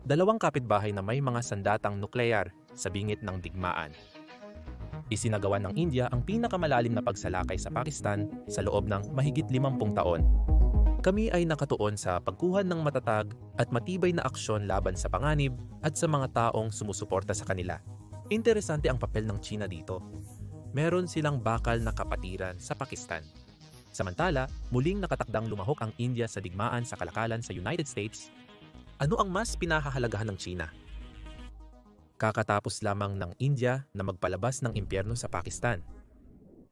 Dalawang kapitbahay na may mga sandatang nuklear sa bingit ng digmaan. Isinagawa ng India ang pinakamalalim na pagsalakay sa Pakistan sa loob ng mahigit 50 taon. Kami ay nakatuon sa pagkuha ng matatag at matibay na aksyon laban sa panganib at sa mga taong sumusuporta sa kanila. Interesante ang papel ng China dito. Meron silang bakal na kapatiran sa Pakistan. Samantala, muling nakatakdang lumahok ang India sa digmaan sa kalakalan sa United States. Ano ang mas pinahahalagahan ng China? Kakatapos lamang ng India na magpalabas ng impyerno sa Pakistan.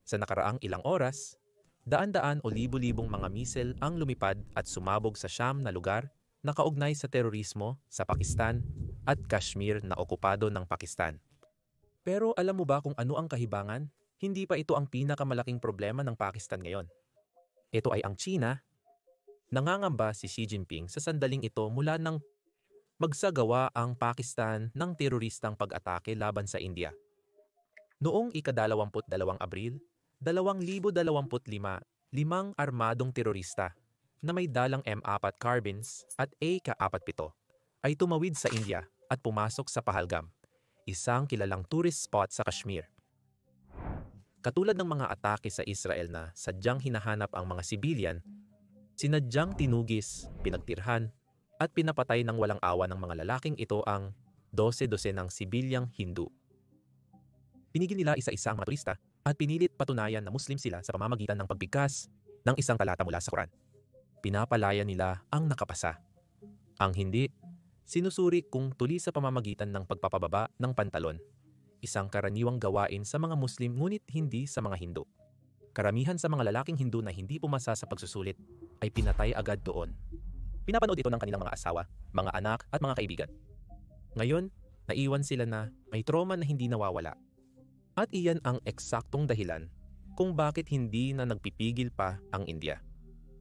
Sa nakaraang ilang oras, daan-daan o libu-libong mga misil ang lumipad at sumabog sa Sham na lugar na kaugnay sa terorismo sa Pakistan at Kashmir na okupado ng Pakistan. Pero alam mo ba kung ano ang kahibangan? Hindi pa ito ang pinakamalaking problema ng Pakistan ngayon. Ito ay ang China. Nangangamba si Xi Jinping sa sandaling ito mula nang magsagawa ang Pakistan ng teroristang pag-atake laban sa India. Noong ika-22 Abril, 2025, 5 armadong terorista na may dalang M4 carbines at AK-47 ay tumawid sa India at pumasok sa Pahalgam, isang kilalang tourist spot sa Kashmir. Katulad ng mga atake sa Israel na sadyang hinahanap ang mga sibilyan, sinadyang tinugis, pinagtirhan, at pinapatay ng walang awa ng mga lalaking ito ang 12 ng sibilyang Hindu. Pinigil nila isa-isa ang mga turista at pinilit patunayan na Muslim sila sa pamamagitan ng pagbigkas ng isang talata mula sa Quran. Pinapalaya nila ang nakapasa. Ang hindi, sinusuri kung tuli sa pamamagitan ng pagpapababa ng pantalon, isang karaniwang gawain sa mga Muslim ngunit hindi sa mga Hindu. Karamihan sa mga lalaking Hindu na hindi pumasa sa pagsusulit ay pinatay agad doon. Pinapanood ito ng kanilang mga asawa, mga anak at mga kaibigan. Ngayon, naiwan sila na may trauma na hindi nawawala. At iyan ang eksaktong dahilan kung bakit hindi na nagpipigil pa ang India.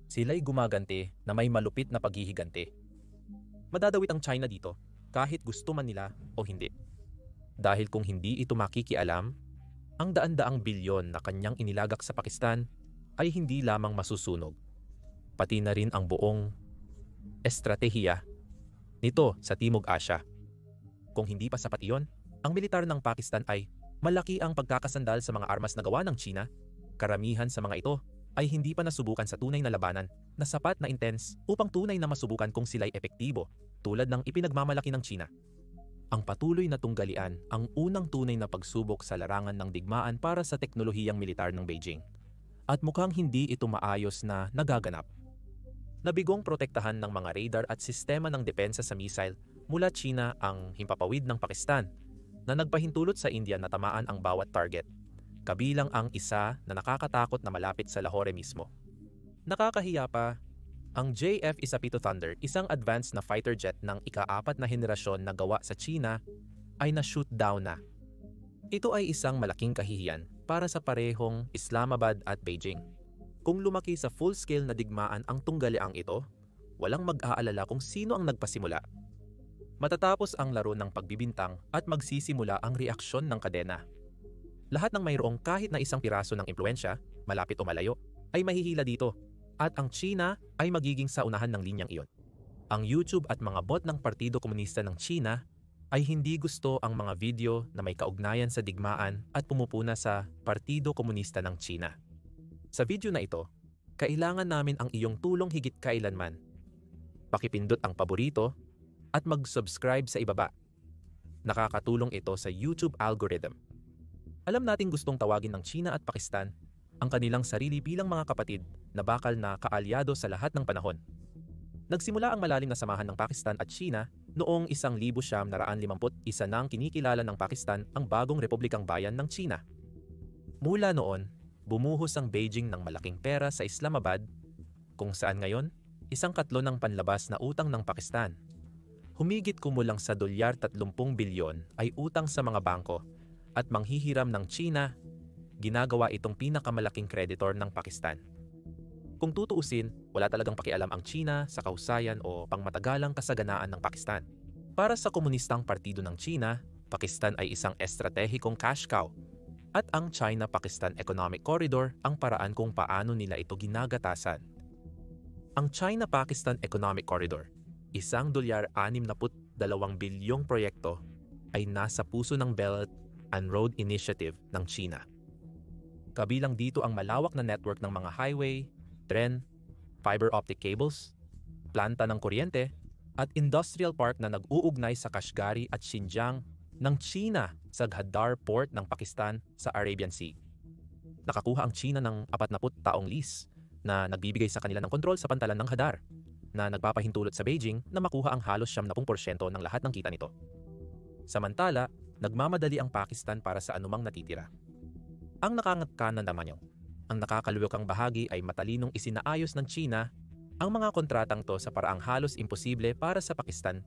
Sila'y gumaganti na may malupit na paghihiganti. Madadawit ang China dito kahit gusto man nila o hindi. Dahil kung hindi ito makikialam, ang daan-daang bilyon na kanyang inilagak sa Pakistan ay hindi lamang masusunog, pati na rin ang buong estratehiya nito sa Timog Asya. Kung hindi pa sapat iyon, ang militar ng Pakistan ay malaki ang pagkakasandal sa mga armas na gawa ng China. Karamihan sa mga ito ay hindi pa nasubukan sa tunay na labanan na sapat na intense upang tunay na masubukan kung sila'y epektibo tulad ng ipinagmamalaki ng China. Ang patuloy na tunggalian ang unang tunay na pagsubok sa larangan ng digmaan para sa teknolohiyang militar ng Beijing. At mukhang hindi ito maayos na nagaganap. Nabigong protektahan ng mga radar at sistema ng depensa sa missile mula China ang himpapawid ng Pakistan na nagpahintulot sa India na tamaan ang bawat target, kabilang ang isa na nakakatakot na malapit sa Lahore mismo. Nakakahiya pa, ang JF-1 Thunder, isang advanced na fighter jet ng ika-4 na henerasyon na gawa sa China, ay na-shoot down na. Ito ay isang malaking kahihiyan para sa parehong Islamabad at Beijing. Kung lumaki sa full-scale na digmaan ang tunggaliang ito, walang mag-aalala kung sino ang nagpasimula. Matatapos ang laro ng pagbibintang at magsisimula ang reaksyon ng kadena. Lahat ng mayroong kahit na isang piraso ng impluensya, malapit o malayo, ay mahihila dito, at ang China ay magiging sa unahan ng linyang iyon. Ang YouTube at mga bot ng Partido Komunista ng China ay hindi gusto ang mga video na may kaugnayan sa digmaan at pumupuna sa Partido Komunista ng China. Sa video na ito, kailangan namin ang iyong tulong higit kailanman. Pakipindot ang paborito at mag-subscribe sa ibaba. Nakakatulong ito sa YouTube algorithm. Alam nating gustong tawagin ng China at Pakistan ang kanilang sarili bilang mga kapatid na bakal na kaalyado sa lahat ng panahon. Nagsimula ang malalim na samahan ng Pakistan at China noong 1951 nang kinikilala ng Pakistan ang bagong Republikang Bayan ng China. Mula noon, bumuhos ang Beijing ng malaking pera sa Islamabad, kung saan ngayon, 1/3 ng panlabas na utang ng Pakistan. Humigit kumulang sa $30 bilyon ay utang sa mga bangko at manghihiram ng China, ginagawa itong pinakamalaking kreditor ng Pakistan. Kung tutuusin, wala talagang pakialam ang China sa kahusayan o pangmatagalang kasaganaan ng Pakistan. Para sa Komunistang Partido ng China, Pakistan ay isang estratehikong cash cow at ang China-Pakistan Economic Corridor ang paraan kung paano nila ito ginagatasan. Ang China-Pakistan Economic Corridor, $1.62 bilyong proyekto ay nasa puso ng Belt and Road Initiative ng China. Kabilang dito ang malawak na network ng mga highway, tren, fiber optic cables, planta ng kuryente, at industrial park na nag-uugnay sa Kashgari at Xinjiang ng China sa Ghaddar Port ng Pakistan sa Arabian Sea. Nakakuha ang China ng 40 taong lease na nagbibigay sa kanila ng kontrol sa pantalan ng Ghaddar, na nagpapahintulot sa Beijing na makuha ang halos 70% ng lahat ng kita nito. Samantala, nagmamadali ang Pakistan para sa anumang natitira. Ang nakangatanan naman yung, ang nakakaluwakang bahagi ay matalinong isinaayos ng China ang mga kontratang to sa paraang halos imposible para sa Pakistan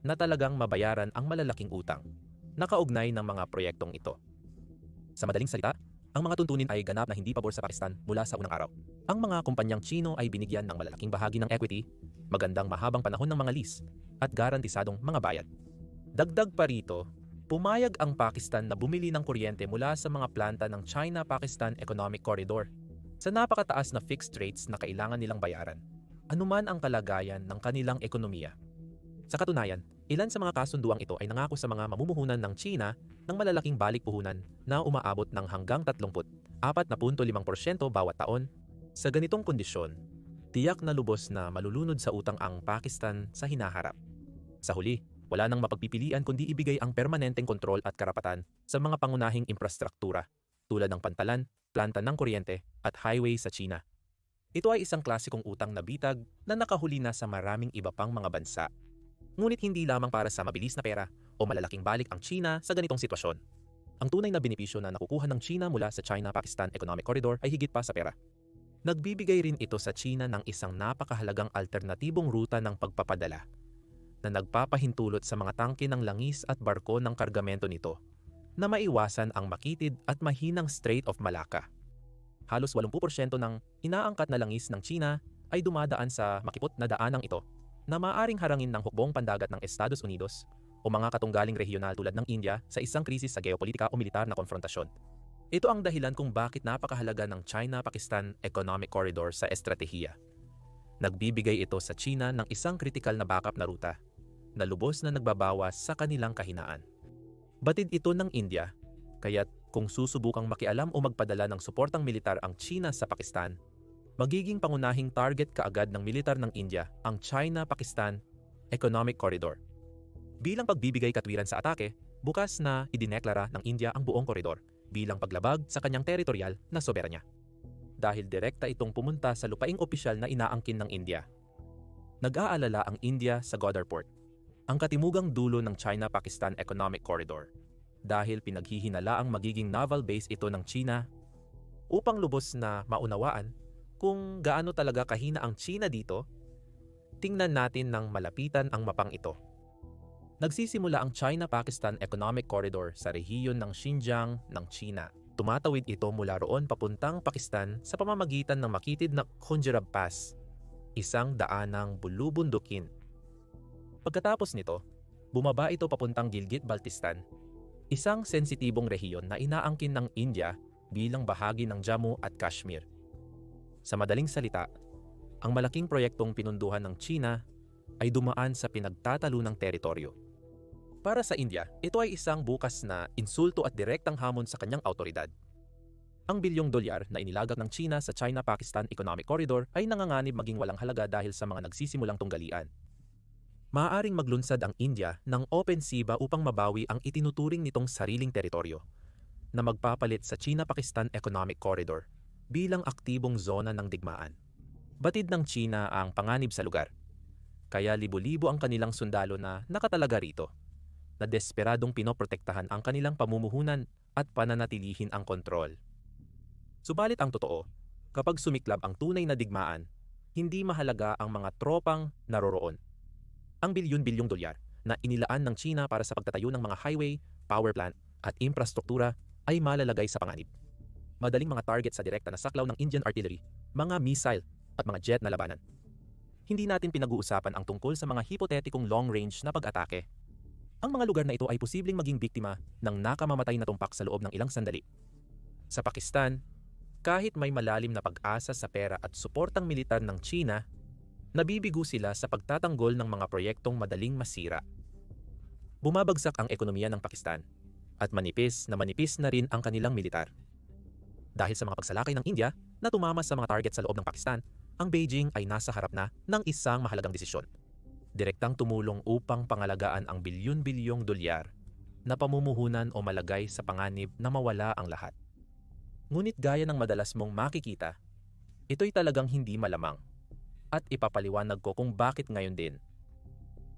na talagang mabayaran ang malalaking utang na kaugnay ng mga proyektong ito. Sa madaling salita, ang mga tuntunin ay ganap na hindi pabor sa Pakistan mula sa unang araw. Ang mga kumpanyang Chino ay binigyan ng malalaking bahagi ng equity, magandang mahabang panahon ng mga lease, at garantisadong mga bayad. Dagdag pa rito, pumayag ang Pakistan na bumili ng kuryente mula sa mga planta ng China-Pakistan Economic Corridor sa napakataas na fixed rates na kailangan nilang bayaran, anuman ang kalagayan ng kanilang ekonomiya. Sa katunayan, ilan sa mga kasunduang ito ay nangako sa mga mamumuhunan ng China ng malalaking balik-puhunan na umaabot ng hanggang 34.5% bawat taon. Sa ganitong kondisyon, tiyak na lubos na malulunod sa utang ang Pakistan sa hinaharap. Sa huli, wala nang mapagpipilian kundi ibigay ang permanenteng kontrol at karapatan sa mga pangunahing infrastruktura tulad ng pantalan, planta ng kuryente at highway sa China. Ito ay isang klasikong utang na bitag na nakahuli na sa maraming iba pang mga bansa. Ngunit hindi lamang para sa mabilis na pera o malalaking balik ang China sa ganitong sitwasyon. Ang tunay na benepisyo na nakukuha ng China mula sa China-Pakistan Economic Corridor ay higit pa sa pera. Nagbibigay rin ito sa China ng isang napakahalagang alternatibong ruta ng pagpapadala na nagpapahintulot sa mga tangke ng langis at barko ng kargamento nito na maiwasan ang makitid at mahinang Strait of Malacca. Halos 80% ng inaangkat na langis ng China ay dumadaan sa makipot na daanang ito na maaaring harangin ng hukbong pandagat ng Estados Unidos o mga katunggaling regional tulad ng India sa isang krisis sa geopolitika o militar na konfrontasyon. Ito ang dahilan kung bakit napakahalaga ng China-Pakistan Economic Corridor sa estratehiya. Nagbibigay ito sa China ng isang kritikal na backup na ruta na lubos na nagbabawas sa kanilang kahinaan. Batid ito ng India, kaya't kung susubukang makialam o magpadala ng suportang militar ang China sa Pakistan, magiging pangunahing target kaagad ng militar ng India ang China-Pakistan Economic Corridor. Bilang pagbibigay katwiran sa atake, bukas na idineklara ng India ang buong koridor bilang paglabag sa kanyang teritorial na soberanya. Dahil direkta itong pumunta sa lupaing opisyal na inaangkin ng India. Nag-aalala ang India sa Ghaddar Port, ang katimugang dulo ng China-Pakistan Economic Corridor, dahil pinaghihinalaang magiging naval base ito ng China. Upang lubos na maunawaan kung gaano talaga kahina ang China dito, tingnan natin ng malapitan ang mapang ito. Nagsisimula ang China-Pakistan Economic Corridor sa rehiyon ng Xinjiang ng China. Tumatawid ito mula roon papuntang Pakistan sa pamamagitan ng makitid na Khunjerab Pass, isang daanang bulubundukin. Pagkatapos nito, bumaba ito papuntang Gilgit-Baltistan, isang sensitibong rehiyon na inaangkin ng India bilang bahagi ng Jammu at Kashmir. Sa madaling salita, ang malaking proyektong pinunduhan ng China ay dumaan sa pinagtatalunang teritoryo. Para sa India, ito ay isang bukas na insulto at direktang hamon sa kanyang autoridad. Ang bilyong dolyar na inilagak ng China sa China-Pakistan Economic Corridor ay nanganganib maging walang halaga dahil sa mga nagsisimulang tunggalian. Maaaring maglunsad ang India ng opensiba upang mabawi ang itinuturing nitong sariling teritoryo na magpapalit sa China-Pakistan Economic Corridor bilang aktibong zona ng digmaan. Batid ng China ang panganib sa lugar, kaya libo-libo ang kanilang sundalo na nakatalaga rito, na desperadong pinoprotektahan ang kanilang pamumuhunan at pananatilihin ang kontrol. Subalit ang totoo, kapag sumiklab ang tunay na digmaan, hindi mahalaga ang mga tropang naroroon. Ang bilyon-bilyong dolyar na inilaan ng China para sa pagtatayo ng mga highway, power plant at infrastruktura ay malalagay sa panganib. Madaling mga target sa direkta na saklaw ng Indian artillery, mga missile at mga jet na labanan. Hindi natin pinag-uusapan ang tungkol sa mga hipotetikong long-range na pag-atake. Ang mga lugar na ito ay posibleng maging biktima ng nakamamatay na tumpak sa loob ng ilang sandali. Sa Pakistan, kahit may malalim na pag-asa sa pera at suportang militar ng China, nabibigo sila sa pagtatanggol ng mga proyektong madaling masira. Bumabagsak ang ekonomiya ng Pakistan at manipis na rin ang kanilang militar. Dahil sa mga pagsalakay ng India na tumama sa mga target sa loob ng Pakistan, ang Beijing ay nasa harap na ng isang mahalagang desisyon. Direktang tumulong upang pangalagaan ang bilyon-bilyong dolyar na pamumuhunan o malagay sa panganib na mawala ang lahat. Ngunit gaya ng madalas mong makikita, ito'y talagang hindi malamang at ipapaliwanag ko kung bakit ngayon din.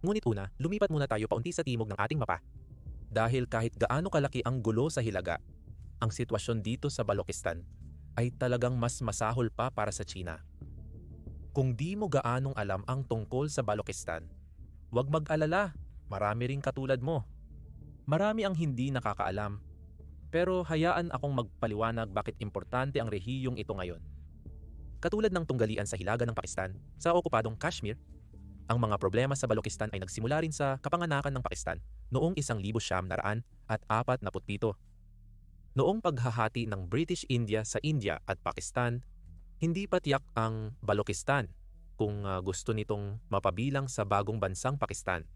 Ngunit una, lumipat muna tayo paunti sa timog ng ating mapa. Dahil kahit gaano kalaki ang gulo sa Hilaga, ang sitwasyon dito sa Balochistan ay talagang mas masahol pa para sa China. Kung di mo gaanong alam ang tungkol sa Balochistan, huwag mag-alala, marami ring katulad mo. Marami ang hindi nakakaalam, pero hayaan akong magpaliwanag bakit importante ang rehiyong ito ngayon. Katulad ng tunggalian sa hilaga ng Pakistan, sa okupadong Kashmir, ang mga problema sa Balochistan ay nagsimula rin sa kapanganakan ng Pakistan noong 1947. Noong paghahati ng British India sa India at Pakistan, hindi pa tiyak ang Balochistan kung gusto nitong mapabilang sa bagong bansang Pakistan.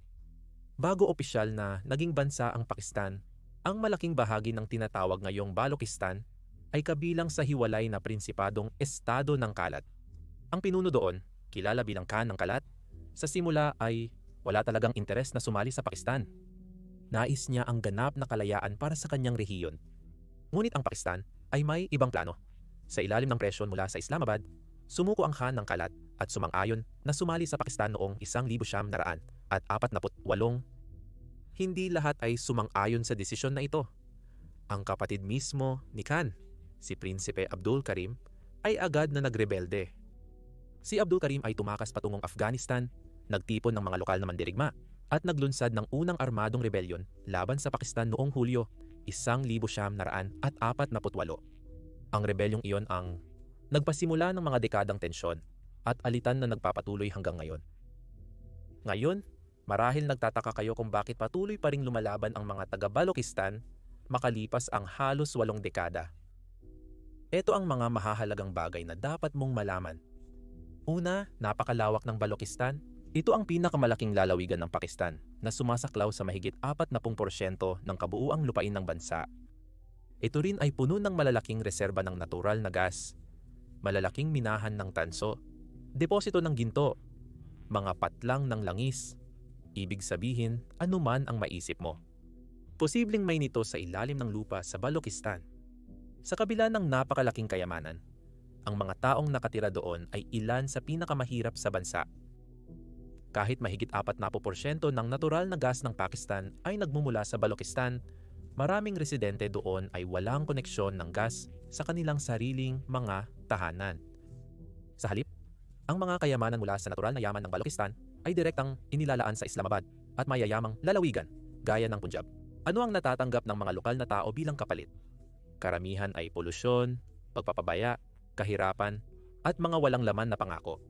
Bago opisyal na naging bansa ang Pakistan, ang malaking bahagi ng tinatawag ngayong Balochistan ay kabilang sa hiwalay na prinsipadong Estado ng Kalat. Ang pinuno doon, kilala bilang Khan ng Kalat, sa simula ay wala talagang interes na sumali sa Pakistan. Nais niya ang ganap na kalayaan para sa kanyang rehiyon. Ngunit ang Pakistan ay may ibang plano. Sa ilalim ng presyon mula sa Islamabad, sumuko ang Khan ng Kalat at sumang-ayon na sumali sa Pakistan noong 1948. Hindi lahat ay sumang-ayon sa desisyon na ito. Ang kapatid mismo ni Khan, si Prinsipe Abdul Karim, ay agad na nagrebelde. Si Abdul Karim ay tumakas patungong Afghanistan, nagtipon ng mga lokal na mandirigma, at naglunsad ng unang armadong rebelyon laban sa Pakistan noong Hulyo 1948. Ang rebelyong iyon ang nagpasimula ng mga dekadang tensyon at alitan na nagpapatuloy hanggang ngayon. Ngayon, marahil nagtataka kayo kung bakit patuloy pa ring lumalaban ang mga taga-Balochistan makalipas ang halos 8 dekada. Ito ang mga mahahalagang bagay na dapat mong malaman. Una, napakalawak ng Balochistan. Ito ang pinakamalaking lalawigan ng Pakistan na sumasaklaw sa mahigit 40% ng kabuuang lupain ng bansa. Ito rin ay puno ng malalaking reserba ng natural na gas, malalaking minahan ng tanso, deposito ng ginto, mga patlang ng langis. Ibig sabihin, anuman ang maisip mo. Posibleng may nito sa ilalim ng lupa sa Balochistan. Sa kabila ng napakalaking kayamanan, ang mga taong nakatira doon ay ilan sa pinakamahirap sa bansa. Kahit mahigit 40% ng natural na gas ng Pakistan ay nagmumula sa Balochistan, maraming residente doon ay walang koneksyon ng gas sa kanilang sariling mga tahanan. Sa halip, ang mga kayamanan mula sa natural na yaman ng Balochistan ay direktang inilalaan sa Islamabad at mayayamang lalawigan gaya ng Punjab. Ano ang natatanggap ng mga lokal na tao bilang kapalit? Karamihan ay polusyon, pagpapabaya, kahirapan, at mga walang laman na pangako.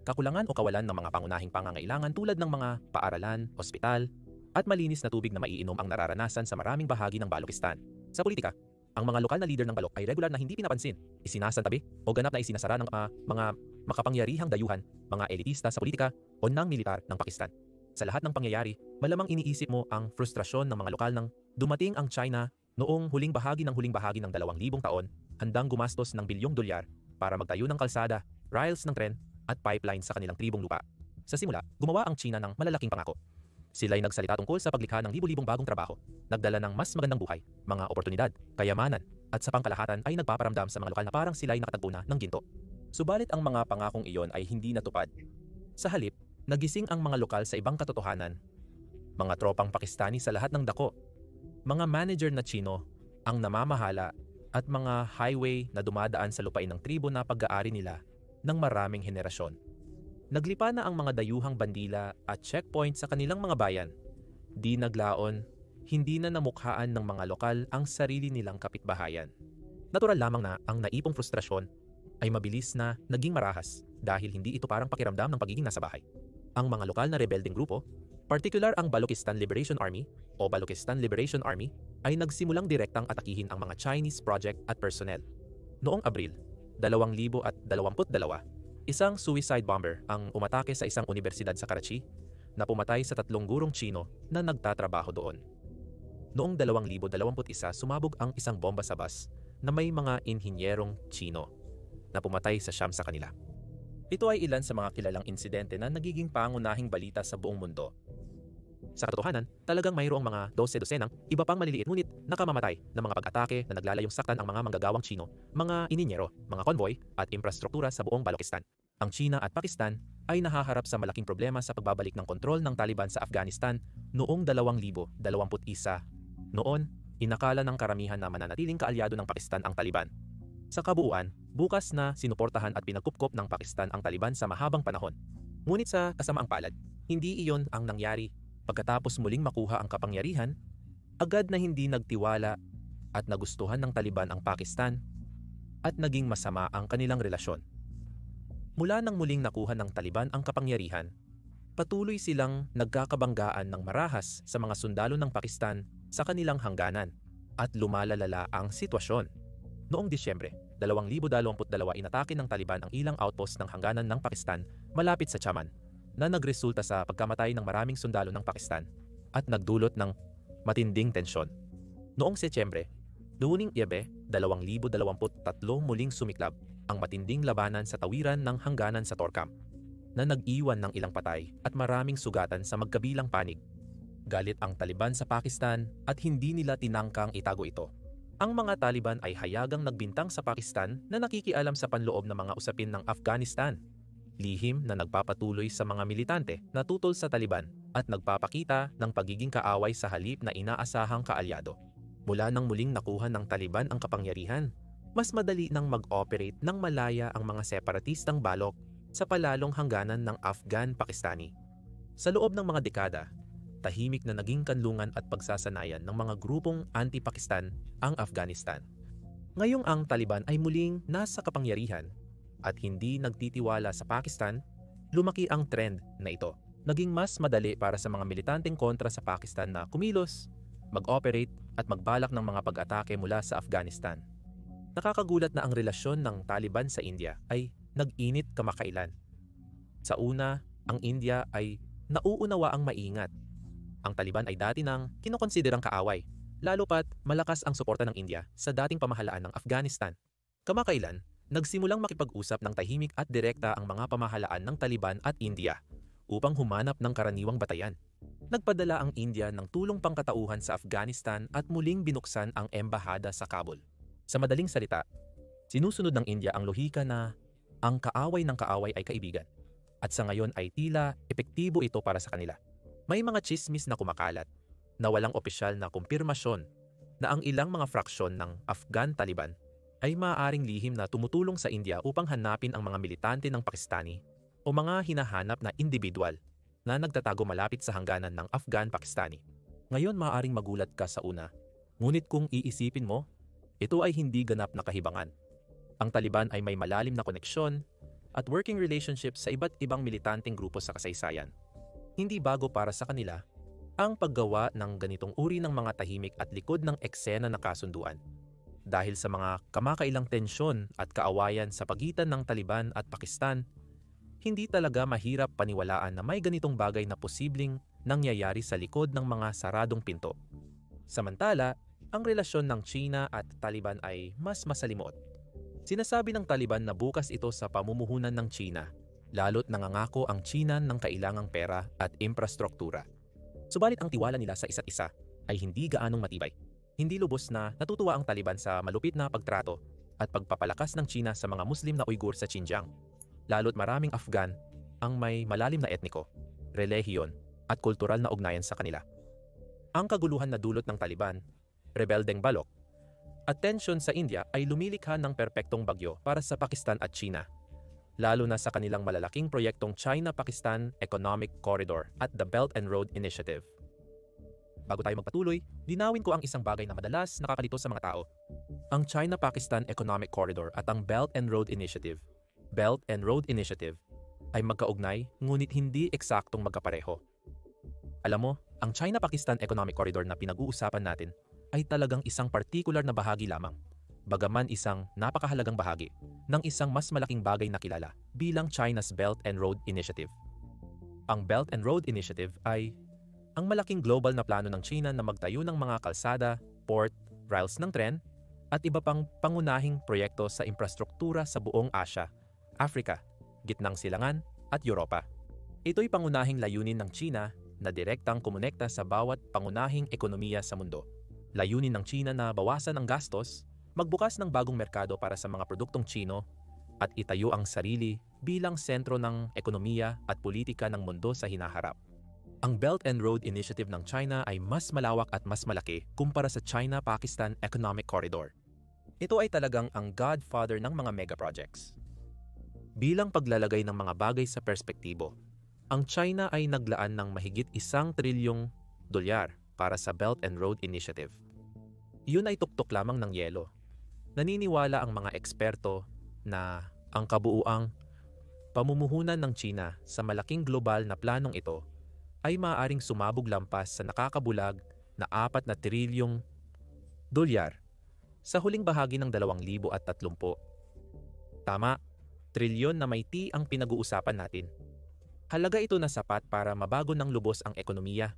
Kakulangan o kawalan ng mga pangunahing pangangailangan tulad ng mga paaralan, ospital, at malinis na tubig na maiinom ang nararanasan sa maraming bahagi ng Balochistan. Sa politika, ang mga lokal na leader ng Baloch ay regular na hindi pinapansin, isinasantabi o ganap na isinasara ng mga makapangyarihang dayuhan, mga elitista sa politika o ng militar ng Pakistan. Sa lahat ng pangyayari, malamang iniisip mo ang frustrasyon ng mga lokal nang dumating ang China noong huling bahagi ng 2,000 taon, handang gumastos ng bilyong dolyar para magtayo ng kalsada, rails ng tren, at pipeline sa kanilang tribong lupa. Sa simula, gumawa ang China ng malalaking pangako. Sila'y nagsalita tungkol sa paglikha ng libu-libong bagong trabaho, nagdala ng mas magandang buhay, mga oportunidad, kayamanan, at sa pangkalahatan ay nagpaparamdam sa mga lokal na parang sila'y nakatagpo na ng ginto. Subalit ang mga pangakong iyon ay hindi natupad. Sa halip, nagising ang mga lokal sa ibang katotohanan. Mga tropang Pakistani sa lahat ng dako, mga manager na Chino, ang namamahala, at mga highway na dumadaan sa lupain ng tribo na pag-aari nila ng maraming henerasyon. Naglipa na ang mga dayuhang bandila at checkpoint sa kanilang mga bayan. Di naglaon, hindi na namukhaan ng mga lokal ang sarili nilang kapitbahayan. Natural lamang na ang naipong frustrasyon ay mabilis na naging marahas dahil hindi ito parang pakiramdam ng pagiging nasa bahay. Ang mga lokal na rebelding grupo, partikular ang Balochistan Liberation Army o Balochistan Liberation Army, ay nagsimulang direktang atakihin ang mga Chinese project at personnel. Noong Abril 2022, isang suicide bomber ang umatake sa isang universidad sa Karachi, na pumatay sa 3 gurong Tsino na nagtatrabaho doon. Noong 2021 sumabog ang isang bomba sa bus na may mga inhinyerong Tsino na pumatay sa siyam sa kanila. Ito ay ilan sa mga kilalang insidente na nagiging pangunahing balita sa buong mundo. Sa katotohanan, talagang mayroong mga 12-dosenang iba pang maliliit ngunit nakamamatay na mga pag-atake na naglalayong saktan ang mga manggagawang Tsino, mga ininyero, mga konvoy at infrastruktura sa buong Balochistan. Ang China at Pakistan ay nahaharap sa malaking problema sa pagbabalik ng kontrol ng Taliban sa Afghanistan noong 2021. Noon, inakala ng karamihan na mananatiling kaalyado ng Pakistan ang Taliban. Sa kabuuan, bukas na sinuportahan at pinagkupkop ng Pakistan ang Taliban sa mahabang panahon. Ngunit sa kasamaang palad, hindi iyon ang nangyari. Pagkatapos muling makuha ang kapangyarihan, agad na hindi nagtiwala at nagustuhan ng Taliban ang Pakistan at naging masama ang kanilang relasyon. Mula nang muling nakuha ng Taliban ang kapangyarihan, patuloy silang nagkakabanggaan ng marahas sa mga sundalo ng Pakistan sa kanilang hangganan at lumalalala ang sitwasyon. Noong Disyembre 2022 inatake ng Taliban ang ilang outpost ng hangganan ng Pakistan malapit sa Chaman, na nagresulta sa pagkamatay ng maraming sundalo ng Pakistan at nagdulot ng matinding tensyon. Noong Setyembre, Luning Iebe 2023 muling sumiklab ang matinding labanan sa tawiran ng hangganan sa Torkham na nag-iwan ng ilang patay at maraming sugatan sa magkabilang panig. Galit ang Taliban sa Pakistan at hindi nila tinangkang itago ito. Ang mga Taliban ay hayagang nagbintang sa Pakistan na nakikialam sa panloob ng mga usapin ng Afghanistan. Lihim na nagpapatuloy sa mga militante na tutol sa Taliban at nagpapakita ng pagiging kaaway sa halip na inaasahang kaalyado. Mula nang muling nakuha ng Taliban ang kapangyarihan, mas madali nang mag-operate ng malaya ang mga separatistang Balok sa palalong hangganan ng Afghan-Pakistani. Sa loob ng mga dekada, tahimik na naging kanlungan at pagsasanayan ng mga grupong anti-Pakistan ang Afghanistan. Ngayong ang Taliban ay muling nasa kapangyarihan at hindi nagtitiwala sa Pakistan, lumaki ang trend na ito. Naging mas madali para sa mga militanteng kontra sa Pakistan na kumilos, mag-operate at magbalak ng mga pag-atake mula sa Afghanistan. Nakakagulat na ang relasyon ng Taliban sa India ay nag-init kamakailan. Sa una, ang India ay nauunawaang maingat. Ang Taliban ay dati nang kinokonsiderang kaaway, lalo pat malakas ang suporta ng India sa dating pamahalaan ng Afghanistan. Kamakailan, nagsimulang makipag-usap ng tahimik at direkta ang mga pamahalaan ng Taliban at India upang humanap ng karaniwang batayan. Nagpadala ang India ng tulong pangkatauhan sa Afghanistan at muling binuksan ang embahada sa Kabul. Sa madaling salita, sinusunod ng India ang lohika na ang kaaway ng kaaway ay kaibigan at sa ngayon ay tila epektibo ito para sa kanila. May mga tsismis na kumakalat na walang opisyal na kumpirmasyon na ang ilang mga fraksyon ng Afghan Taliban ay maaaring lihim na tumutulong sa India upang hanapin ang mga militante ng Pakistani o mga hinahanap na individual na nagtatago malapit sa hangganan ng Afghan-Pakistani. Ngayon maaaring magulat ka sa una, ngunit kung iisipin mo, ito ay hindi ganap na kahibangan. Ang Taliban ay may malalim na koneksyon at working relationship sa iba't ibang militanteng grupo sa kasaysayan. Hindi bago para sa kanila ang paggawa ng ganitong uri ng mga tahimik at likod ng eksena na kasunduan. Dahil sa mga kamakailang tensyon at kaawayan sa pagitan ng Taliban at Pakistan, hindi talaga mahirap paniwalaan na may ganitong bagay na posibleng nangyayari sa likod ng mga saradong pinto. Samantala, ang relasyon ng China at Taliban ay mas masalimuot. Sinasabi ng Taliban na bukas ito sa pamumuhunan ng China, lalo't nangangako ang China ng kailangang pera at infrastruktura. Subalit ang tiwala nila sa isa't isa ay hindi gaanong matibay. Hindi lubos na natutuwa ang Taliban sa malupit na pagtrato at pagpapalakas ng China sa mga Muslim na Uyghur sa Xinjiang. Lalo't maraming Afghan ang may malalim na etniko, relihiyon at kultural na ugnayan sa kanila. Ang kaguluhan na dulot ng Taliban, rebeldeng Balok, at tensyon sa India ay lumilikha ng perpektong bagyo para sa Pakistan at China, lalo na sa kanilang malalaking proyektong China-Pakistan Economic Corridor at the Belt and Road Initiative. Bago tayo magpatuloy, linawin ko ang isang bagay na madalas nakakalito sa mga tao. Ang China-Pakistan Economic Corridor at ang Belt and Road Initiative, ay magkaugnay ngunit hindi eksaktong magkapareho. Alam mo, ang China-Pakistan Economic Corridor na pinag-uusapan natin ay talagang isang partikular na bahagi lamang, bagaman isang napakahalagang bahagi ng isang mas malaking bagay na kilala bilang China's Belt and Road Initiative. Ang Belt and Road Initiative ay ang malaking global na plano ng China na magtayo ng mga kalsada, port, rails ng tren, at iba pang pangunahing proyekto sa infrastruktura sa buong Asya, Africa, Gitnang Silangan at Europa. Ito'y pangunahing layunin ng China na direktang kumonekta sa bawat pangunahing ekonomiya sa mundo. Layunin ng China na bawasan ang gastos, magbukas ng bagong merkado para sa mga produktong Chino, at itayo ang sarili bilang sentro ng ekonomiya at politika ng mundo sa hinaharap. Ang Belt and Road Initiative ng China ay mas malawak at mas malaki kumpara sa China-Pakistan Economic Corridor. Ito ay talagang ang godfather ng mga mega projects. Bilang paglalagay ng mga bagay sa perspektibo, ang China ay naglaan ng mahigit $1 trilyong para sa Belt and Road Initiative. Iyon ay tuktok lamang ng yelo. Naniniwala ang mga eksperto na ang kabuuang pamumuhunan ng China sa malaking global na planong ito ay maaaring sumabog lampas sa nakakabulag na $4 na trilyong sa huling bahagi ng 2030. Tama, trilyon na may T ang pinag-uusapan natin. Halaga ito na sapat para mabago ng lubos ang ekonomiya,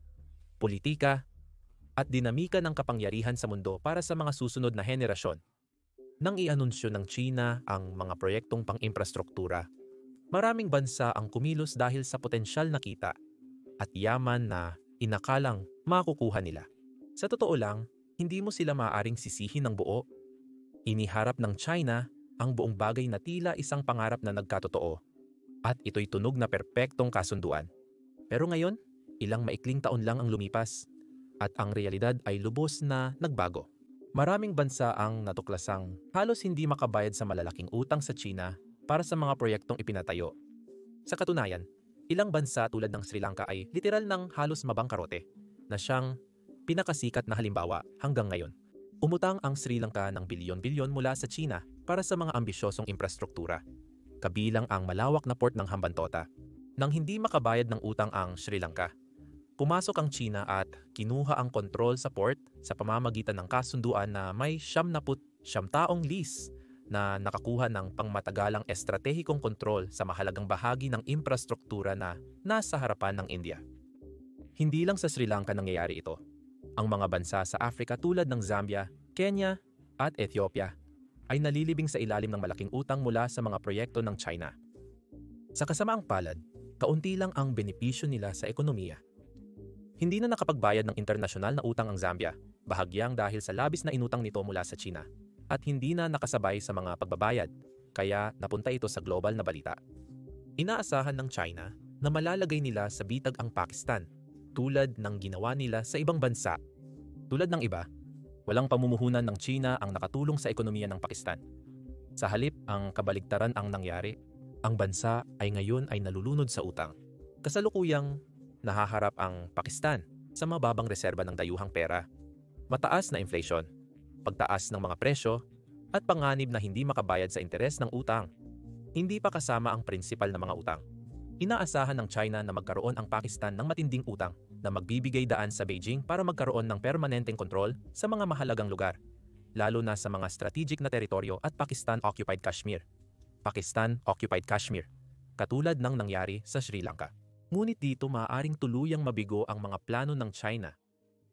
politika, at dinamika ng kapangyarihan sa mundo para sa mga susunod na henerasyon. Nang i-anunsyo ng China ang mga proyektong pang-infrastruktura, maraming bansa ang kumilos dahil sa potensyal na kita at yaman na inakalang makukuha nila. Sa totoo lang, hindi mo sila maaaring sisihin ng buo. Iniharap ng China ang buong bagay na tila isang pangarap na nagkatotoo, at ito'y tunog na perpektong kasunduan. Pero ngayon, ilang maikling taon lang ang lumipas, at ang realidad ay lubos na nagbago. Maraming bansa ang natuklasang halos hindi makabayad sa malalaking utang sa China para sa mga proyektong ipinatayo. Sa katunayan, ilang bansa tulad ng Sri Lanka ay literal ng halos mabangkarote, na siyang pinakasikat na halimbawa hanggang ngayon. Umutang ang Sri Lanka ng bilyon-bilyon mula sa China para sa mga ambisyosong infrastruktura, kabilang ang malawak na port ng Hambantota. Nang hindi makabayad ng utang ang Sri Lanka, pumasok ang China at kinuha ang kontrol sa port sa pamamagitan ng kasunduan na may 79 taong lease na nakakuha ng pangmatagalang estratehikong kontrol sa mahalagang bahagi ng infrastruktura na nasa harapan ng India. Hindi lang sa Sri Lanka nangyayari ito. Ang mga bansa sa Africa tulad ng Zambia, Kenya at Ethiopia ay nalilibing sa ilalim ng malaking utang mula sa mga proyekto ng China. Sa kasamaang palad, kaunti lang ang benepisyo nila sa ekonomiya. Hindi na nakapagbayad ng internasyonal na utang ang Zambia, bahagyang dahil sa labis na inutang nito mula sa China, at hindi na nakasabay sa mga pagbabayad, kaya napunta ito sa global na balita. Inaasahan ng China na malalagay nila sa bitag ang Pakistan, tulad ng ginawa nila sa ibang bansa. Tulad ng iba, walang pamumuhunan ng China ang nakatulong sa ekonomiya ng Pakistan. Sa halip, ang kabaligtaran ang nangyari. Ang bansa ay ngayon ay nalulunod sa utang. Kasalukuyang nahaharap ang Pakistan sa mababang reserba ng dayuhang pera, mataas na inflation, pagtaas ng mga presyo, at panganib na hindi makabayad sa interes ng utang. Hindi pa kasama ang prinsipal na mga utang. Inaasahan ng China na magkaroon ang Pakistan ng matinding utang na magbibigay daan sa Beijing para magkaroon ng permanenteng kontrol sa mga mahalagang lugar, lalo na sa mga strategic na teritoryo at Pakistan-occupied Kashmir. Pakistan-occupied Kashmir, katulad ng nangyari sa Sri Lanka. Ngunit dito maaaring tuluyang mabigo ang mga plano ng China.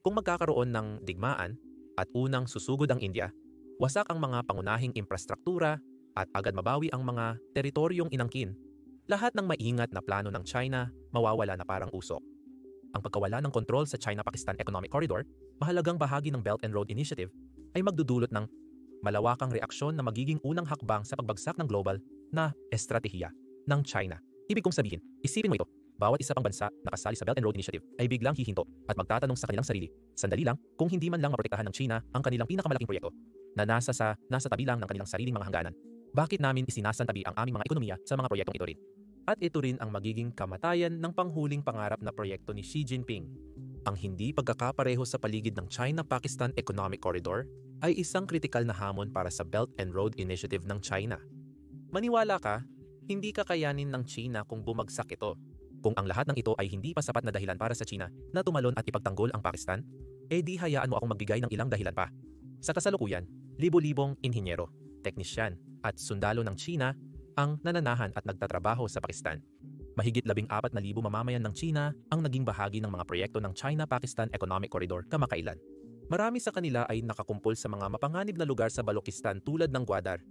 Kung magkakaroon ng digmaan at unang susugod ang India, wasak ang mga pangunahing infrastruktura at agad mabawi ang mga teritoryong inangkin. Lahat ng maingat na plano ng China mawawala na parang usok. Ang pagkawala ng kontrol sa China-Pakistan Economic Corridor, mahalagang bahagi ng Belt and Road Initiative, ay magdudulot ng malawakang reaksyon na magiging unang hakbang sa pagbagsak ng global na estratehiya ng China. Ibig kong sabihin, isipin mo ito, bawat isa pang bansa na kasali sa Belt and Road Initiative ay biglang hihinto at magtatanong sa kanilang sarili, sandali lang, kung hindi man lang maprotektahan ng China ang kanilang pinakamalaking proyekto na nasa tabi lang ng kanilang sariling mga hangganan, bakit namin isinasantabi ang aming mga ekonomiya sa mga proyektong ito rin? At ito rin ang magiging kamatayan ng panghuling pangarap na proyekto ni Xi Jinping. Ang hindi pagkakapareho sa paligid ng China-Pakistan Economic Corridor ay isang kritikal na hamon para sa Belt and Road Initiative ng China. Maniwala ka, hindi kakayanin ng China kung bumagsak ito. Kung ang lahat ng ito ay hindi pa sapat na dahilan para sa China na tumalon at ipagtanggol ang Pakistan, di hayaan mo akong magbigay ng ilang dahilan pa. Sa kasalukuyan, libo-libong inhinyero, teknisyan at sundalo ng China ang nananahan at nagtatrabaho sa Pakistan. Mahigit 14,000 mamamayan ng China ang naging bahagi ng mga proyekto ng China-Pakistan Economic Corridor kamakailan. Marami sa kanila ay nakakumpol sa mga mapanganib na lugar sa Balochistan tulad ng Gwadar,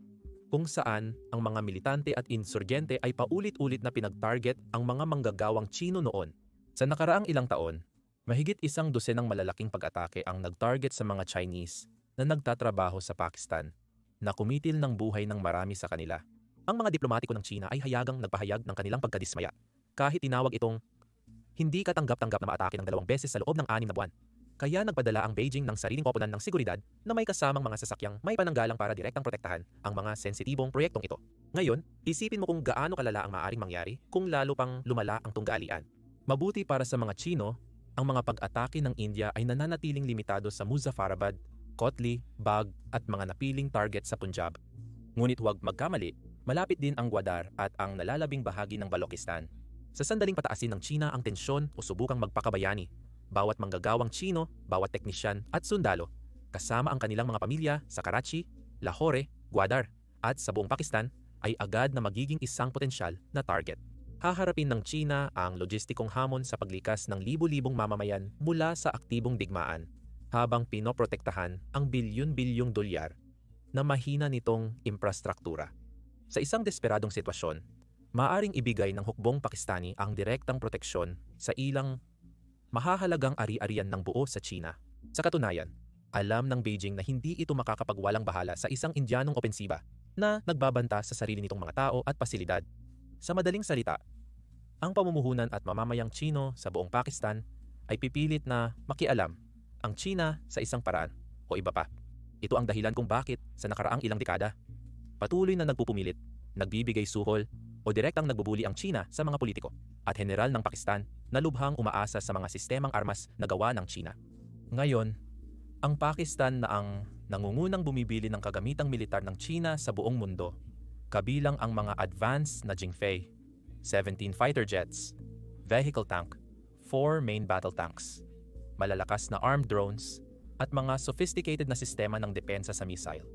kung saan ang mga militante at insurgente ay paulit-ulit na pinag-target ang mga manggagawang Chino noon. Sa nakaraang ilang taon, mahigit 100 malalaking pag-atake ang nag-target sa mga Chinese na nagtatrabaho sa Pakistan, na kumitil ng buhay ng marami sa kanila. Ang mga diplomatiko ng China ay hayagang nagpahayag ng kanilang pagkadismaya, kahit tinawag itong hindi katanggap-tanggap na maatake ng 2 beses sa loob ng 6 na buwan. Kaya nagpadala ang Beijing ng sariling koponan ng seguridad na may kasamang mga sasakyang may pananggalang para direktang protektahan ang mga sensitibong proyektong ito. Ngayon, isipin mo kung gaano kalala ang maaaring mangyari kung lalo pang lumala ang tunggalian. Mabuti para sa mga Chino, ang mga pag-atake ng India ay nananatiling limitado sa Muzaffarabad, Kotli, Bagh at mga napiling target sa Punjab. Ngunit huwag magkamali, malapit din ang Gwadar at ang nalalabing bahagi ng Balochistan. Sa sandaling pataasin ng China ang tensyon o subukang magpakabayani, bawat manggagawang Chino, bawat teknisyan at sundalo, kasama ang kanilang mga pamilya sa Karachi, Lahore, Gwadar at sa buong Pakistan ay agad na magiging isang potensyal na target. Haharapin ng China ang logistikong hamon sa paglikas ng libu-libong mamamayan mula sa aktibong digmaan, habang pinoprotektahan ang bilyon-bilyong dolyar na mahina nitong infrastruktura. Sa isang desperadong sitwasyon, maaaring ibigay ng hukbong Pakistani ang direktang proteksyon sa ilang mahahalagang ari-arian ng buo sa China. Sa katunayan, alam ng Beijing na hindi ito makakapagwalang bahala sa isang Indianong opensiba na nagbabanta sa sarili nitong mga tao at pasilidad. Sa madaling salita, ang pamumuhunan at mamamayang Chino sa buong Pakistan ay pipilit na makialam ang China sa isang paraan o iba pa. Ito ang dahilan kung bakit sa nakaraang ilang dekada, patuloy na nagpupumilit, nagbibigay suhol o direktang nagbubuli ang China sa mga politiko at general ng Pakistan na lubhang umaasa sa mga sistemang armas na gawa ng China. Ngayon, ang Pakistan na ang nangungunang bumibili ng kagamitang militar ng China sa buong mundo, kabilang ang mga advanced na Jingfei, 17 fighter jets, vehicle tank, 4 main battle tanks, malalakas na armed drones, at mga sophisticated na sistema ng depensa sa missile.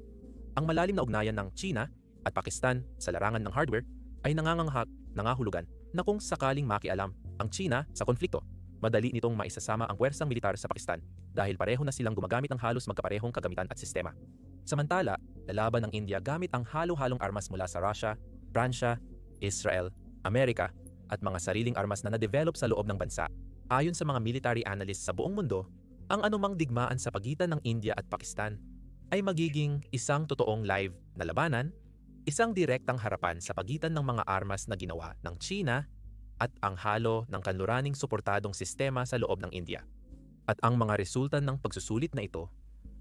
Ang malalim na ugnayan ng China at Pakistan sa larangan ng hardware ay nangahulugan na kung sakaling makialam ang China sa konflikto, madali nitong maisasama ang puwersang militar sa Pakistan dahil pareho na silang gumagamit ng halos magkaparehong kagamitan at sistema. Samantala, lalaban ng India gamit ang halo-halong armas mula sa Russia, Pransya, Israel, Amerika at mga sariling armas na na-develop sa loob ng bansa. Ayon sa mga military analysts sa buong mundo, ang anumang digmaan sa pagitan ng India at Pakistan ay magiging isang totoong live na labanan, isang direktang harapan sa pagitan ng mga armas na ginawa ng China at ang halo ng kanluraning suportadong sistema sa loob ng India. At ang mga resulta ng pagsusulit na ito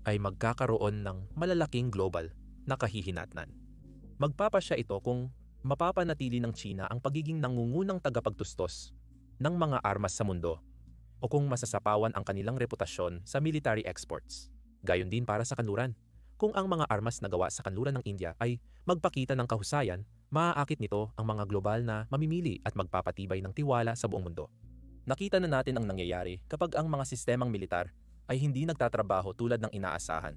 ay magkakaroon ng malalaking global na kahihinatnan. Magpapasya ito kung mapapanatili ng China ang pagiging nangungunang tagapagtustos ng mga armas sa mundo o kung masasapawan ang kanilang reputasyon sa military exports. Gayon din para sa kanluran. Kung ang mga armas na gawa sa kanluran ng India ay magpakita ng kahusayan, maaakit nito ang mga global na mamimili at magpapatibay ng tiwala sa buong mundo. Nakita na natin ang nangyayari kapag ang mga sistemang militar ay hindi nagtatrabaho tulad ng inaasahan.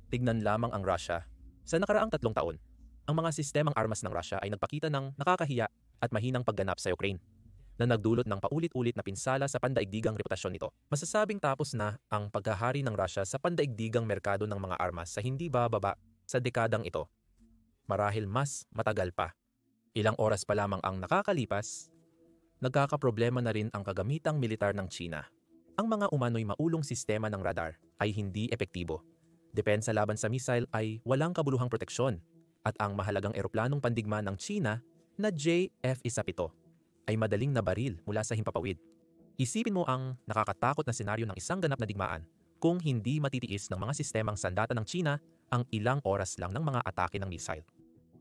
Tignan lamang ang Russia. Sa nakaraang 3 taon, ang mga sistemang armas ng Russia ay nagpakita ng nakakahiya at mahinang pagganap sa Ukraine, na nagdulot ng paulit-ulit na pinsala sa pandaigdigang reputasyon nito. Masasabing tapos na ang paghahari ng Russia sa pandaigdigang merkado ng mga armas sa hindi bababa sa dekadang ito. Marahil mas matagal pa. Ilang oras pa lamang ang nakakalipas, nagkakaproblema na rin ang kagamitang militar ng China. Ang mga umano'y maulong sistema ng radar ay hindi epektibo. Depensa laban sa missile ay walang kabuluhang proteksyon. At ang mahalagang eroplanong pandigma ng China na JF-17 ay madaling nabaril mula sa himpapawid. Isipin mo ang nakakatakot na senaryo ng isang ganap na digmaan kung hindi matitiis ng mga sistemang sandata ng China ang ilang oras lang ng mga atake ng missile.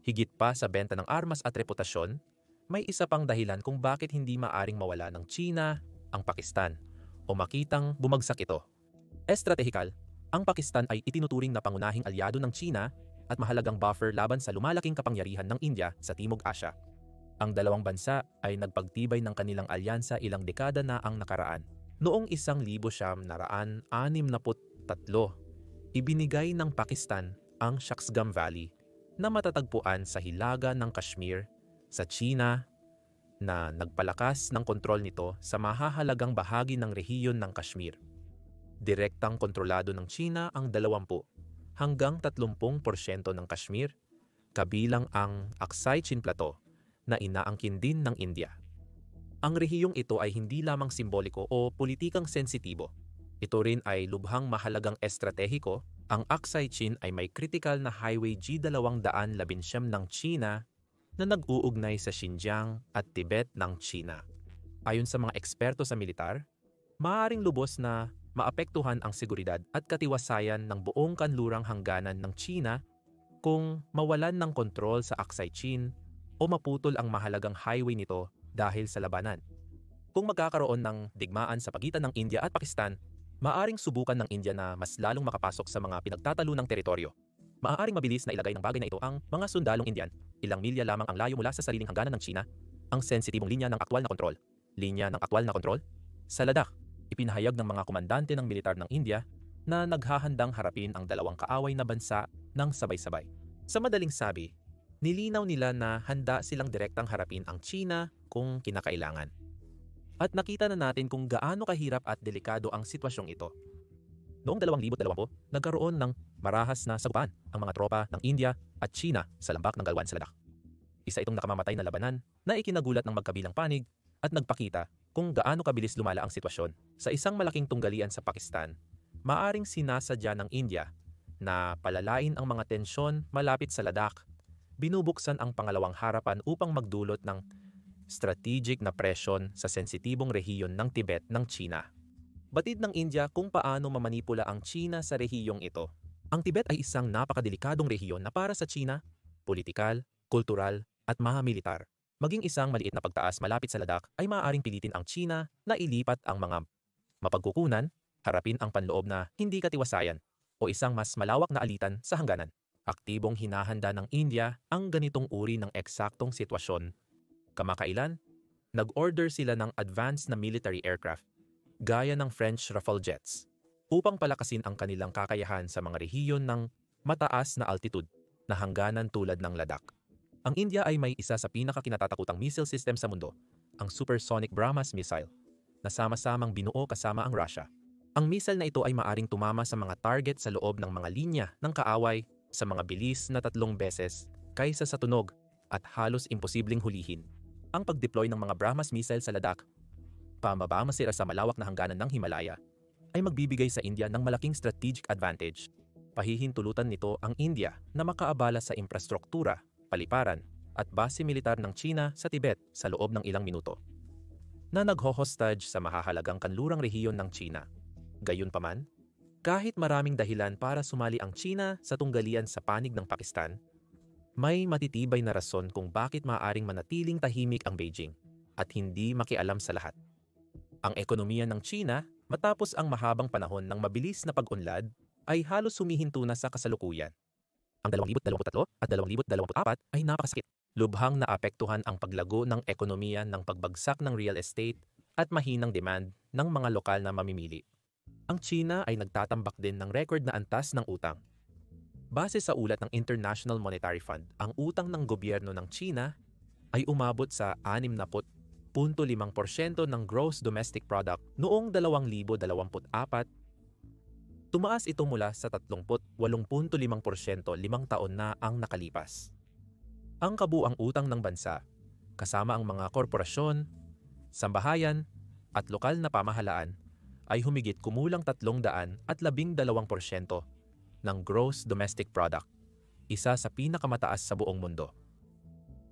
Higit pa sa benta ng armas at reputasyon, may isa pang dahilan kung bakit hindi maaring mawala ng China ang Pakistan o makitang bumagsak ito. Estratehikal, ang Pakistan ay itinuturing na pangunahing alyado ng China at mahalagang buffer laban sa lumalaking kapangyarihan ng India sa Timog Asya. Ang dalawang bansa ay nagpagtibay ng kanilang alyansa ilang dekada na ang nakaraan. Noong 1963, ibinigay ng Pakistan ang Shaksgam Valley na matatagpuan sa hilaga ng Kashmir sa China na nagpalakas ng kontrol nito sa mahahalagang bahagi ng rehiyon ng Kashmir. Direktang kontrolado ng China ang 20 hanggang 30% ng Kashmir, kabilang ang Aksai Chin Plateau na inaangkin din ng India. Ang rehiyong ito ay hindi lamang simboliko o politikang sensitibo. Ito rin ay lubhang mahalagang estratehiko. Ang Aksai Chin ay may critical na Highway G211 ng China na nag-uugnay sa Xinjiang at Tibet ng China. Ayon sa mga eksperto sa militar, maaaring lubos na maapektuhan ang seguridad at katiwasayan ng buong kanlurang hangganan ng China kung mawalan ng kontrol sa Aksai Chin o maputol ang mahalagang highway nito dahil sa labanan. Kung magkakaroon ng digmaan sa pagitan ng India at Pakistan, maaaring subukan ng India na mas lalong makapasok sa mga pinagtatalunang teritoryo. Maaaring mabilis na ilagay ng bagay na ito ang mga sundalong Indian, ilang milya lamang ang layo mula sa sariling hangganan ng China, ang sensitibong linya ng aktwal na kontrol. Linya ng aktwal na kontrol? Sa Ladakh, ipinahayag ng mga komandante ng militar ng India na naghahandang harapin ang dalawang kaaway na bansa ng sabay-sabay. Sa madaling sabi, nilinaw nila na handa silang direktang harapin ang China kung kinakailangan. At nakita na natin kung gaano kahirap at delikado ang sitwasyong ito. Noong 2020, nagkaroon ng marahas na sagupaan ang mga tropa ng India at China sa lambak ng Galwan sa Ladakh. Isa itong nakamamatay na labanan na ikinagulat ng magkabilang panig at nagpakita kung gaano kabilis lumala ang sitwasyon. Sa isang malaking tunggalian sa Pakistan, maaring sinasadya ng India na palalain ang mga tensyon malapit sa Ladakh. Binubuksan ang pangalawang harapan upang magdulot ng strategic na presyon sa sensitibong rehiyon ng Tibet ng China. Batid ng India kung paano mamanipula ang China sa rehiyong ito. Ang Tibet ay isang napakadelikadong rehiyon na para sa China, politikal, kultural at militar. Maging isang maliit na pagtaas malapit sa Ladakh ay maaaring pilitin ang China na ilipat ang mga mapagkukunan, harapin ang panloob na hindi katiwasayan o isang mas malawak na alitan sa hangganan. Aktibong hinahanda ng India ang ganitong uri ng eksaktong sitwasyon. Kamakailan, nag-order sila ng advanced na military aircraft, gaya ng French Rafale jets, upang palakasin ang kanilang kakayahan sa mga rehiyon ng mataas na altitude na hangganan tulad ng Ladakh. Ang India ay may isa sa pinakakinatatakutang missile system sa mundo, ang Supersonic BrahMos missile, na sama-samang binuo kasama ang Russia. Ang missile na ito ay maaring tumama sa mga target sa loob ng mga linya ng kaaway sa mga bilis na 3 beses kaysa sa tunog at halos imposibleng hulihin. Ang pag-deploy ng mga BrahMos missile sa Ladakh, pamaba masira sa malawak na hangganan ng Himalaya, ay magbibigay sa India ng malaking strategic advantage. Pahihintulutan nito ang India na makaabala sa infrastruktura, paliparan at base militar ng China sa Tibet sa loob ng ilang minuto, na nagho-hostage sa mahahalagang kanlurang rehiyon ng China. Gayunpaman, kahit maraming dahilan para sumali ang China sa tunggalian sa panig ng Pakistan, may matitibay na rason kung bakit maaaring manatiling tahimik ang Beijing at hindi makialam sa lahat. Ang ekonomiya ng China, matapos ang mahabang panahon ng mabilis na pag-unlad, ay halos humihinto na sa kasalukuyan. Ang 2023 at 2024 ay napakasakit. Lubhang naapektuhan ang paglago ng ekonomiya ng pagbagsak ng real estate at mahinang demand ng mga lokal na mamimili. Ang China ay nagtatambak din ng record na antas ng utang. Base sa ulat ng International Monetary Fund, ang utang ng gobyerno ng China ay umabot sa 60.5% ng gross domestic product noong 2024. Tumaas ito mula sa 38.5% 5 taon na ang nakalipas. Ang kabuang utang ng bansa, kasama ang mga korporasyon, sambahayan at lokal na pamahalaan, ay humigit kumulang 312% ng gross domestic product, isa sa pinakamataas sa buong mundo.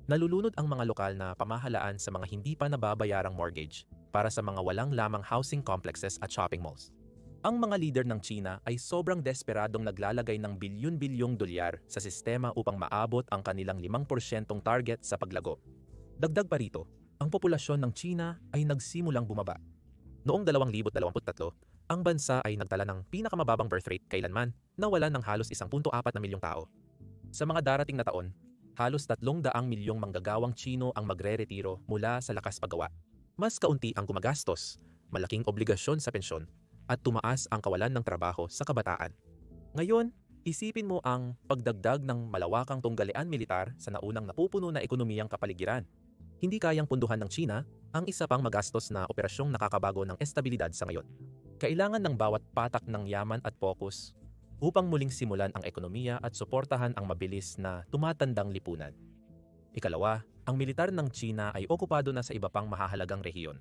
Nalulunod ang mga lokal na pamahalaan sa mga hindi pa nababayarang mortgage para sa mga walang lamang housing complexes at shopping malls. Ang mga leader ng China ay sobrang desperadong naglalagay ng bilyon-bilyong dolyar sa sistema upang maabot ang kanilang 5% target sa paglago. Dagdag pa rito, ang populasyon ng China ay nagsimulang bumaba. Noong 2023, ang bansa ay nagtala ng pinakamababang birth rate kailanman na wala ng halos 1.4 na milyong tao. Sa mga darating na taon, halos 300 milyong manggagawang Chino ang magre-retiro mula sa lakas paggawa. Mas kaunti ang gumagastos, malaking obligasyon sa pensyon, at tumaas ang kawalan ng trabaho sa kabataan. Ngayon, isipin mo ang pagdagdag ng malawakang tunggalian militar sa naunang napupuno na ekonomiyang kapaligiran. Hindi kayang punduhan ng China ang isa pang magastos na operasyong nakakabago ng estabilidad sa ngayon. Kailangan ng bawat patak ng yaman at pokus upang muling simulan ang ekonomiya at suportahan ang mabilis na tumatandang lipunan. Ikalawa, ang militar ng China ay okupado na sa iba pang mahahalagang rehiyon.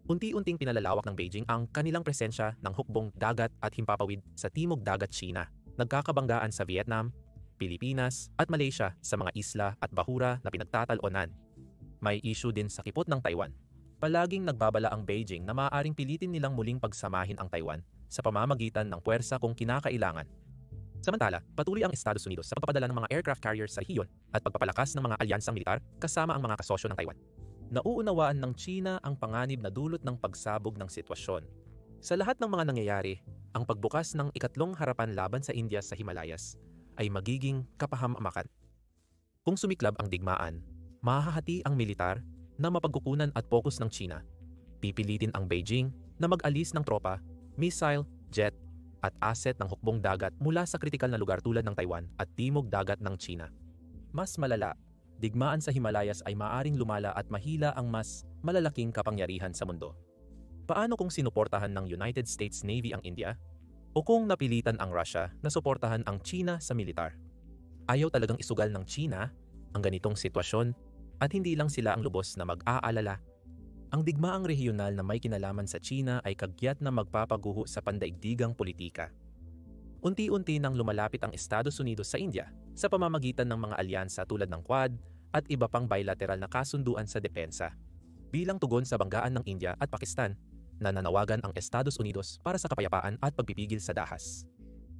Unti-unting pinalalawak ng Beijing ang kanilang presensya ng hukbong dagat at himpapawid sa Timog Dagat China, nagkakabanggaan sa Vietnam, Pilipinas at Malaysia sa mga isla at bahura na pinagtatalonan. May issue din sa kipot ng Taiwan. Palaging nagbabala ang Beijing na maaaring pilitin nilang muling pagsamahin ang Taiwan sa pamamagitan ng puwersa kung kinakailangan. Samantala, patuloy ang Estados Unidos sa pagpapadala ng mga aircraft carriers sa rehiyon at pagpapalakas ng mga alyansang militar kasama ang mga kasosyo ng Taiwan. Nauunawaan ng China ang panganib na dulot ng pagsabog ng sitwasyon. Sa lahat ng mga nangyayari, ang pagbukas ng ikatlong harapan laban sa India sa Himalayas ay magiging kapahamakan. Kung sumiklab ang digmaan, mahahati ang militar na mapagkukunan at pokus ng China. Pipilitin ang Beijing na mag-alis ng tropa, missile, jet, at asset ng hukbong dagat mula sa kritikal na lugar tulad ng Taiwan at Timog Dagat ng China. Mas malala, digmaan sa Himalayas ay maaring lumala at mahila ang mas malalaking kapangyarihan sa mundo. Paano kung sinuportahan ng United States Navy ang India? O kung napilitan ang Russia na suportahan ang China sa militar? Ayaw talagang isugal ng China ang ganitong sitwasyon at hindi lang sila ang lubos na mag-aalala. Ang digmaang rehiyonal na may kinalaman sa China ay kagyat na magpapaguho sa pandaigdigang politika. Unti-unti nang lumalapit ang Estados Unidos sa India sa pamamagitan ng mga alyansa tulad ng Quad at iba pang bilateral na kasunduan sa depensa. Bilang tugon sa banggaan ng India at Pakistan, nananawagan ang Estados Unidos para sa kapayapaan at pagpipigil sa dahas.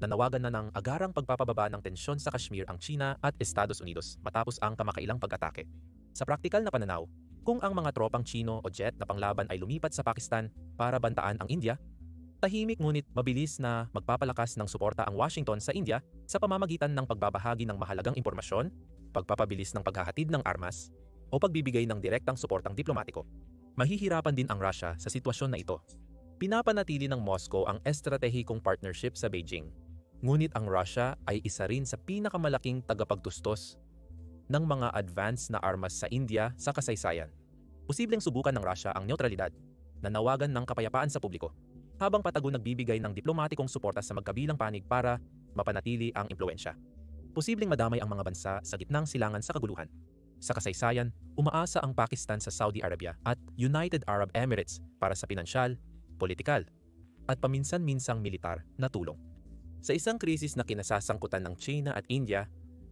Nanawagan na ng agarang pagpapababa ng tensyon sa Kashmir ang China at Estados Unidos matapos ang kamakailang pag-atake. Sa praktikal na pananaw, kung ang mga tropang Chino o jet na panglaban ay lumipat sa Pakistan para bantaan ang India, tahimik ngunit mabilis na magpapalakas ng suporta ang Washington sa India sa pamamagitan ng pagbabahagi ng mahalagang impormasyon, pagpapabilis ng paghahatid ng armas, o pagbibigay ng direktang suportang diplomatiko. Mahihirapan din ang Russia sa sitwasyon na ito. Pinapanatili ng Moscow ang estratehikong partnership sa Beijing. Ngunit ang Russia ay isa rin sa pinakamalaking tagapagtustos ng mga advanced na armas sa India sa kasaysayan. Posibleng subukan ng Russia ang neutralidad, nanawagan ng kapayapaan sa publiko, habang patago nagbibigay ng diplomatikong suporta sa magkabilang panig para mapanatili ang impluensya. Posibleng madamay ang mga bansa sa gitnang silangan sa kaguluhan. Sa kasaysayan, umaasa ang Pakistan sa Saudi Arabia at United Arab Emirates para sa pinansyal, politikal, at paminsan-minsang militar na tulong. Sa isang krisis na kinasasangkutan ng China at India,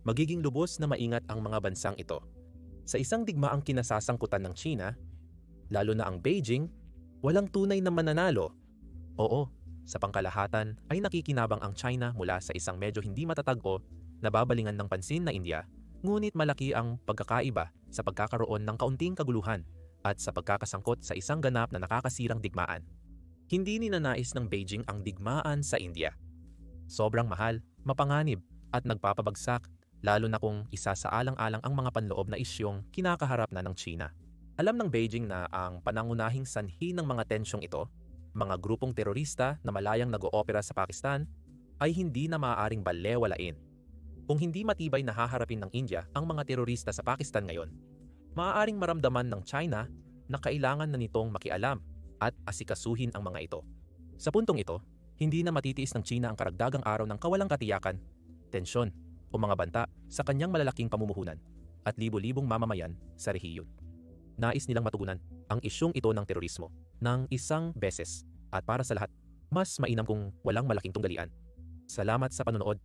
magiging lubos na maingat ang mga bansang ito. Sa isang digmaang kinasasangkutan ng China, lalo na ang Beijing, walang tunay na mananalo. Oo, sa pangkalahatan ay nakikinabang ang China mula sa isang medyo hindi matatag o nababalingan ng pansin na India, ngunit malaki ang pagkakaiba sa pagkakaroon ng kaunting kaguluhan at sa pagkakasangkot sa isang ganap na nakakasirang digmaan. Hindi ninanais ng Beijing ang digmaan sa India. Sobrang mahal, mapanganib at nagpapabagsak, lalo na kung isa sa alang-alang ang mga panloob na isyong kinakaharap na ng China. Alam ng Beijing na ang panangunahing sanhi ng mga tensyong ito, mga grupong terorista na malayang nag-oopera sa Pakistan, ay hindi na maaaring balewalain. Kung hindi matibay na haharapin ng India ang mga terorista sa Pakistan ngayon, maaaring maramdaman ng China na kailangan na nitong makialam at asikasuhin ang mga ito. Sa puntong ito, hindi na matitiis ng China ang karagdagang araw ng kawalang katiyakan, tensyon, o mga banta sa kanyang malalaking pamumuhunan at libo-libong mamamayan sa rehiyon. Nais nilang matugunan ang isyong ito ng terorismo ng isang beses at para sa lahat, mas mainam kung walang malaking tunggalian. Salamat sa panonood.